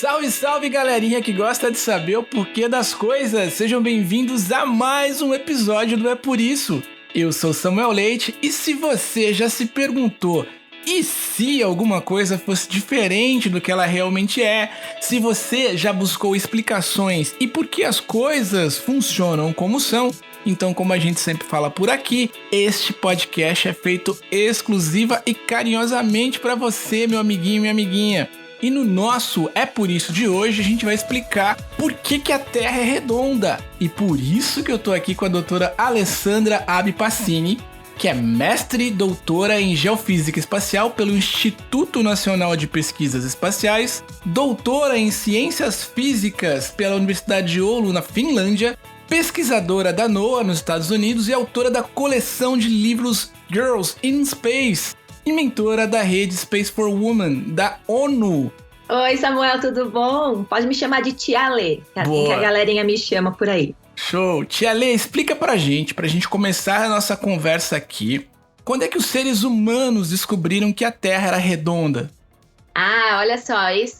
Salve, salve, galerinha que gosta de saber o porquê das coisas. Sejam bem-vindos a mais um episódio do É Por Isso. Eu sou Samuel Leite e se você já se perguntou e se alguma coisa fosse diferente do que ela realmente é, se você já buscou explicações e por que as coisas funcionam como são, então, como a gente sempre fala por aqui, este podcast é feito exclusiva e carinhosamente para você, meu amiguinho e minha amiguinha. E no nosso É Por Isso de hoje, a gente vai explicar por que a Terra é redonda. E por isso que eu tô aqui com a doutora Alessandra Abi Passini, que é mestre e doutora em Geofísica Espacial pelo Instituto Nacional de Pesquisas Espaciais, doutora em Ciências Físicas pela Universidade de Oulu, na Finlândia, pesquisadora da NOAA nos Estados Unidos e autora da coleção de livros Girls in Space e mentora da rede Space for Women, da ONU. Oi, Samuel, tudo bom? Pode me chamar de Tia Lê, que é assim que a galerinha me chama por aí. Show! Tia Lê, explica pra gente começar a nossa conversa aqui, quando é que os seres humanos descobriram que a Terra era redonda? Olha só,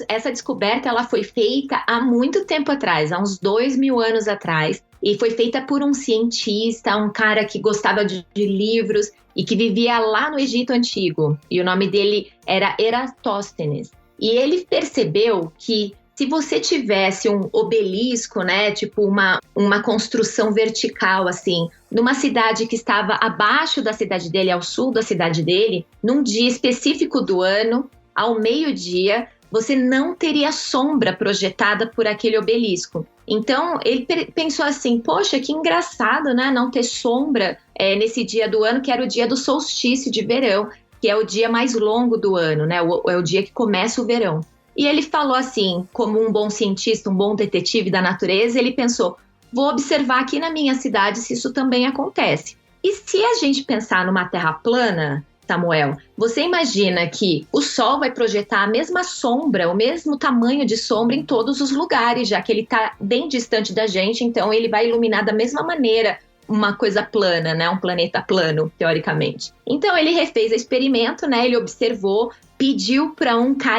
essa descoberta ela foi feita há muito tempo atrás, há uns 2.000 anos atrás, e foi feita por um cientista, um cara que gostava de livros e que vivia lá no Egito Antigo, e o nome dele era Eratóstenes. E ele percebeu que se você tivesse um obelisco, né, tipo uma construção vertical, assim, numa cidade que estava abaixo da cidade dele, ao sul da cidade dele, num dia específico do ano, ao meio-dia, você não teria sombra projetada por aquele obelisco. Então, ele pensou assim, poxa, que engraçado, né, não ter sombra nesse dia do ano, que era o dia do solstício de verão, que é o dia mais longo do ano, né, é o dia que começa o verão. E ele falou assim, como um bom cientista, um bom detetive da natureza, ele pensou, vou observar aqui na minha cidade se isso também acontece. E se a gente pensar numa terra plana, Samuel, você imagina que o Sol vai projetar a mesma sombra, o mesmo tamanho de sombra em todos os lugares, já que ele está bem distante da gente, então ele vai iluminar da mesma maneira uma coisa plana, né? Um planeta plano, teoricamente. Então ele refez o experimento, né? Ele observou, pediu para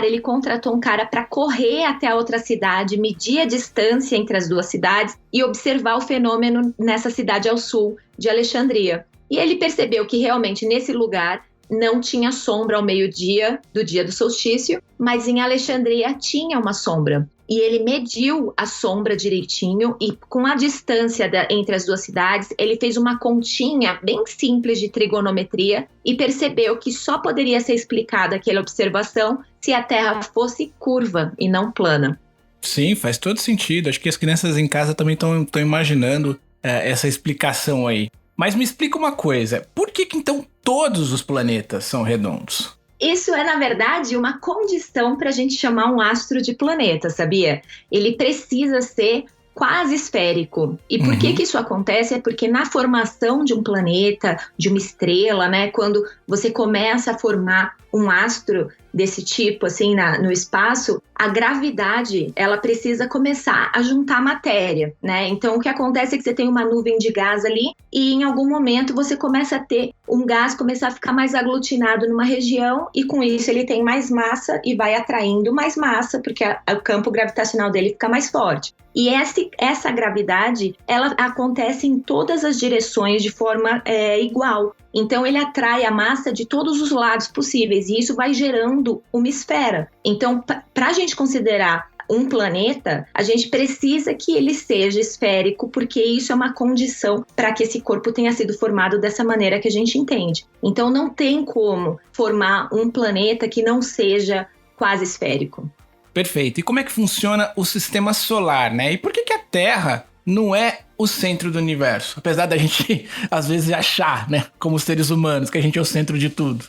ele contratou um cara para correr até a outra cidade, medir a distância entre as duas cidades e observar o fenômeno nessa cidade ao sul de Alexandria. E ele percebeu que realmente nesse lugar não tinha sombra ao meio-dia do dia do solstício, mas em Alexandria tinha uma sombra. E ele mediu a sombra direitinho e com a distância entre as duas cidades, ele fez uma continha bem simples de trigonometria e percebeu que só poderia ser explicada aquela observação se a Terra fosse curva e não plana. Sim, faz todo sentido. Acho que as crianças em casa também estão imaginando essa explicação aí. Mas me explica uma coisa, por que então todos os planetas são redondos? Isso é, na verdade, uma condição para a gente chamar um astro de planeta, sabia? Ele precisa ser quase esférico. E por que isso acontece? É porque na formação de um planeta, de uma estrela, né, quando você começa a formar um astro desse tipo, assim, no espaço, a gravidade, ela precisa começar a juntar matéria, né? Então, o que acontece é que você tem uma nuvem de gás ali e em algum momento você começa a ter um gás começar a ficar mais aglutinado numa região e com isso ele tem mais massa e vai atraindo mais massa, porque o campo gravitacional dele fica mais forte. E essa gravidade, ela acontece em todas as direções de forma igual. Então, ele atrai a massa de todos os lados possíveis e isso vai gerando uma esfera. Então, para a gente considerar um planeta, a gente precisa que ele seja esférico, porque isso é uma condição para que esse corpo tenha sido formado dessa maneira que a gente entende. Então, não tem como formar um planeta que não seja quase esférico. Perfeito. E como é que funciona o sistema solar, né? E por que a Terra não é o centro do universo? Apesar da gente, às vezes, achar, né, como seres humanos, que a gente é o centro de tudo.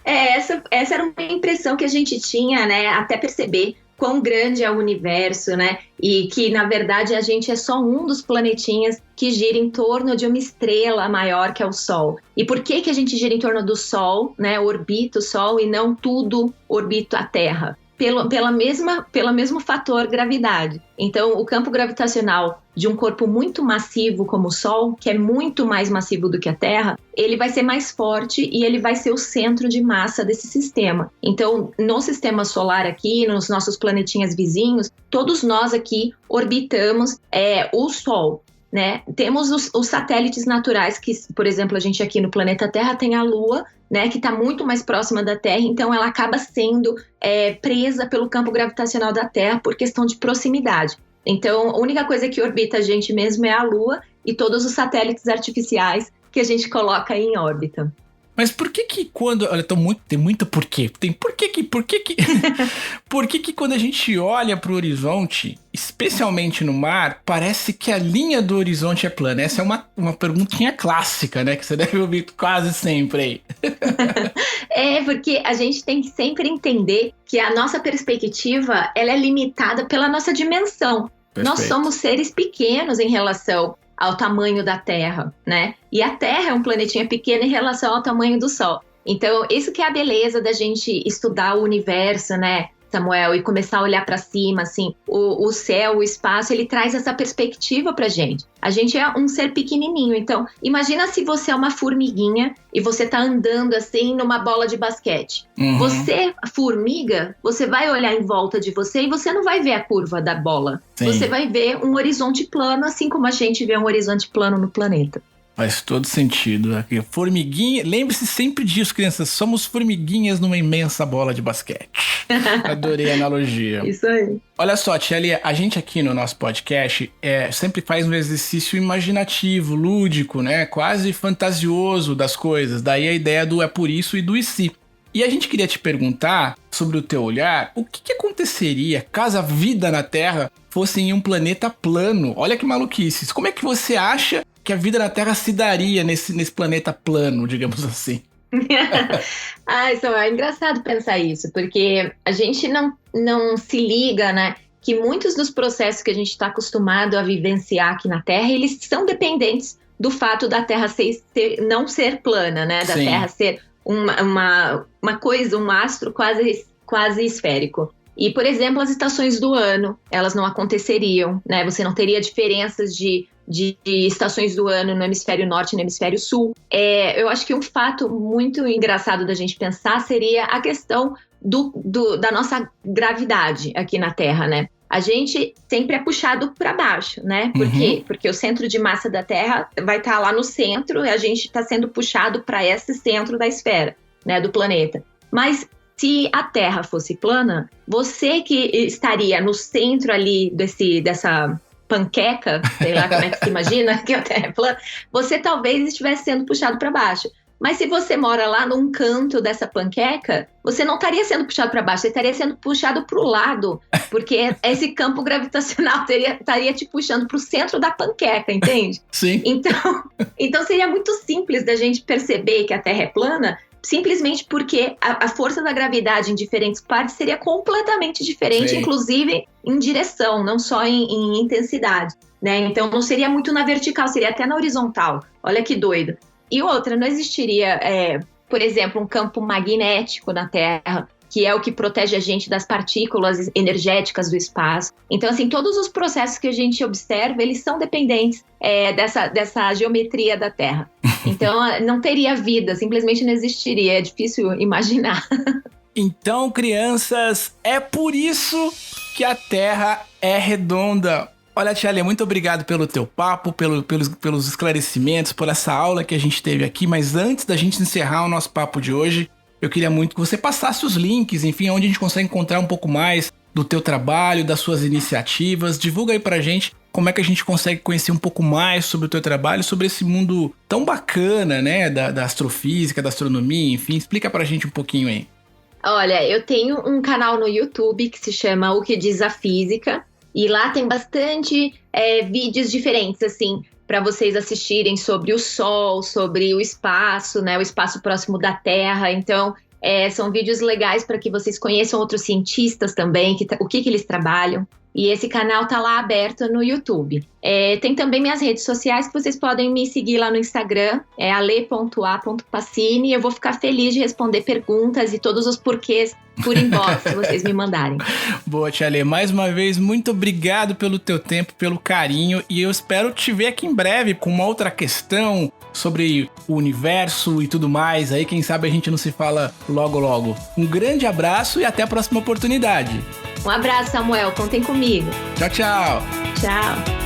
Essa era uma impressão que a gente tinha, né, até perceber quão grande é o universo, né, e que, na verdade, a gente é só um dos planetinhas que gira em torno de uma estrela maior que é o Sol. E por que a gente gira em torno do Sol, né, orbita o Sol e não tudo orbita a Terra? pelo mesmo fator gravidade. Então, o campo gravitacional de um corpo muito massivo como o Sol, que é muito mais massivo do que a Terra, ele vai ser mais forte e ele vai ser o centro de massa desse sistema. Então, no sistema solar aqui, nos nossos planetinhas vizinhos, todos nós aqui orbitamos o Sol, né? Temos os satélites naturais, que, por exemplo, a gente aqui no planeta Terra tem a Lua, né, que está muito mais próxima da Terra, então ela acaba sendo presa pelo campo gravitacional da Terra por questão de proximidade. Então, a única coisa que orbita a gente mesmo é a Lua e todos os satélites artificiais que a gente coloca em órbita. Mas por que quando... Olha, tem muito porquê. Por que quando a gente olha para o horizonte, especialmente no mar, parece que a linha do horizonte é plana? Essa é uma perguntinha clássica, né? Que você deve ouvir quase sempre aí. Porque a gente tem que sempre entender que a nossa perspectiva, ela é limitada pela nossa dimensão. Perfeito. Nós somos seres pequenos em relação ao tamanho da Terra, né? E a Terra é um planetinha pequeno em relação ao tamanho do Sol. Então, isso que é a beleza da gente estudar o universo, né, Samuel, e começar a olhar para cima, assim, o céu, o espaço, ele traz essa perspectiva pra gente. A gente é um ser pequenininho, então, imagina se você é uma formiguinha e você tá andando, assim, numa bola de basquete. Uhum. Você, formiga, você vai olhar em volta de você e você não vai ver a curva da bola. Sim. Você vai ver um horizonte plano, assim como a gente vê um horizonte plano no planeta. Faz todo sentido. Formiguinha, lembre-se sempre disso, crianças. Somos formiguinhas numa imensa bola de basquete. Adorei a analogia. Isso aí. Olha só, Tia Lia, a gente aqui no nosso podcast sempre faz um exercício imaginativo, lúdico, né? Quase fantasioso das coisas. Daí a ideia do é por isso e do e se. E a gente queria te perguntar, sobre o teu olhar, o que aconteceria caso a vida na Terra fosse em um planeta plano? Olha que maluquice. Como é que você acha que a vida na Terra se daria nesse planeta plano, digamos assim? Isso é engraçado pensar isso, porque a gente não se liga, né, que muitos dos processos que a gente está acostumado a vivenciar aqui na Terra, eles são dependentes do fato da Terra não ser plana, né, da Sim. Terra ser uma coisa, um astro quase esférico. E, por exemplo, as estações do ano, elas não aconteceriam, né? Você não teria diferenças de estações do ano no hemisfério norte e no hemisfério sul. Eu acho que um fato muito engraçado da gente pensar seria a questão da nossa gravidade aqui na Terra, né? A gente sempre é puxado para baixo, né? Por quê? Porque o centro de massa da Terra vai estar lá no centro e a gente está sendo puxado para esse centro da esfera, né, do planeta. Mas se a Terra fosse plana, você que estaria no centro ali dessa panqueca, sei lá como é que se imagina que a Terra é plana, você talvez estivesse sendo puxado para baixo. Mas se você mora lá num canto dessa panqueca, você não estaria sendo puxado para baixo, você estaria sendo puxado para o lado, porque esse campo gravitacional estaria te puxando para o centro da panqueca, entende? Sim. Então seria muito simples da gente perceber que a Terra é plana, simplesmente porque a força da gravidade em diferentes partes seria completamente diferente, Sim. inclusive em direção, não só em intensidade, né? Então não seria muito na vertical, seria até na horizontal. Olha que doido. E outra, não existiria, por exemplo, um campo magnético na Terra, que é o que protege a gente das partículas energéticas do espaço. Então, assim, todos os processos que a gente observa, eles são dependentes dessa geometria da Terra. Então, não teria vida, simplesmente não existiria, é difícil imaginar. Então, crianças, é por isso que a Terra é redonda. Olha, Tia Lia, muito obrigado pelo teu papo, pelos esclarecimentos, por essa aula que a gente teve aqui. Mas antes da gente encerrar o nosso papo de hoje, eu queria muito que você passasse os links, enfim, onde a gente consegue encontrar um pouco mais do teu trabalho, das suas iniciativas. Divulga aí pra gente como é que a gente consegue conhecer um pouco mais sobre o teu trabalho, sobre esse mundo tão bacana, né, da astrofísica, da astronomia, enfim. Explica pra gente um pouquinho aí. Olha, eu tenho um canal no YouTube que se chama O Que Diz a Física. E lá tem bastante vídeos diferentes, assim, para vocês assistirem sobre o Sol, sobre o espaço, né? O espaço próximo da Terra. Então, são vídeos legais para que vocês conheçam outros cientistas também, o que eles trabalham. E esse canal tá lá aberto no YouTube. Tem também minhas redes sociais que vocês podem me seguir lá no Instagram, é ale.a.pacini. Eu vou ficar feliz de responder perguntas e todos os porquês por inbox que vocês me mandarem. Boa, Tia Ale. Mais uma vez, muito obrigado pelo teu tempo, pelo carinho. E eu espero te ver aqui em breve com uma outra questão sobre o universo e tudo mais. Aí, quem sabe a gente não se fala logo, logo. Um grande abraço e até a próxima oportunidade. Um abraço, Samuel. Contem comigo. Tchau, tchau. Tchau.